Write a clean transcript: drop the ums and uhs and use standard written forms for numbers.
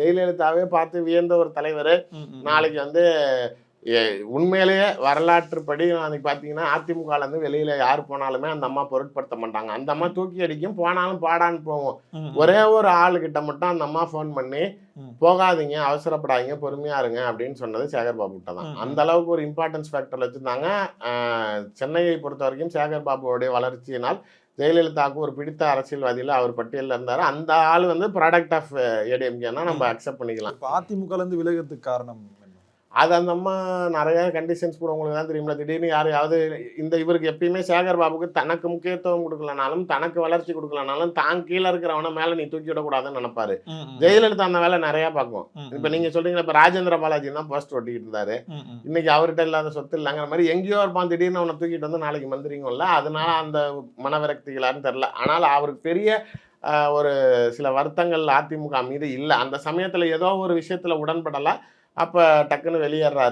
ஜெயலலிதாவே பார்த்து வியந்த ஒரு தலைவர் நாளைக்கு வந்து உண்மையிலேயே வரலாற்றுப்படி அன்னைக்கு பார்த்தீங்கன்னா அதிமுகலேருந்து வெளியில யார் போனாலுமே அந்த அம்மா பொருட்படுத்த மாட்டாங்க. அந்த அம்மா தூக்கி அடிக்கும், போனாலும் பாடான்னு போவோம். ஒரே ஒரு ஆளுகிட்ட மட்டும் அந்த அம்மா ஃபோன் பண்ணி போகாதீங்க, அவசரப்படாதீங்க, பொறுமையா இருங்க அப்படின்னு சொன்னது சேகர் பாபு கிட்ட தான். அந்த அளவுக்கு ஒரு இம்பார்ட்டன்ஸ் ஃபேக்டர் வச்சிருந்தாங்க. சென்னையை பொறுத்த வரைக்கும் சேகர் பாபுவோடைய வளர்ச்சியினால் ஜெயலலிதாவுக்கு ஒரு பிடித்த அரசியல்வாதியில் அவர் பட்டியலில் இருந்தார். அந்த ஆள் வந்து ப்ராடக்ட் ஆஃப் ஏடிஎம்கேனா நம்ம அக்செப்ட் பண்ணிக்கலாம். இப்போ அதிமுகலேருந்து விலகிறதுக்கு காரணம் அது அந்த அம்மா நிறைய கண்டிஷன்ஸ் கூட உங்களுக்கு தான் தெரியுமில்ல. திடீர்னு யாரையாவது இவருக்கு எப்பயுமே சேகர் பாபுக்கு தனக்கு முக்கியத்துவம் கொடுக்கலனாலும், தனக்கு வளர்ச்சி கொடுக்கலனாலும், தான் கீழே இருக்கிறவனை மேலே நீ தூக்கி விடக்கூடாதுன்னு நினைப்பாரு. ஜெயலலிதா அந்த வேலை நிறையா பார்க்கும். இப்போ நீங்கள் சொல்றீங்களா, இப்போ ராஜேந்திர பாலாஜி தான் போஸ்ட் ஒட்டிக்கிட்டு இருந்தாரு. இன்னைக்கு அவர்கிட்ட இல்லாத சொத்து இல்லைங்கிற மாதிரி எங்கேயோ இருப்பான், திடீர்னு அவனை தூக்கிட்டு வந்து நாளைக்கு மந்திரிங்கல்ல. அதனால அந்த மனவிரக்திகளான்னு தெரில. ஆனால் அவருக்கு பெரிய ஒரு சில வருத்தங்கள் அதிமுக மீது இல்லை. அந்த சமயத்தில் ஏதோ ஒரு விஷயத்தில் உடன்படலை. அப்போ டக்குன்னு வெளியேறாரு.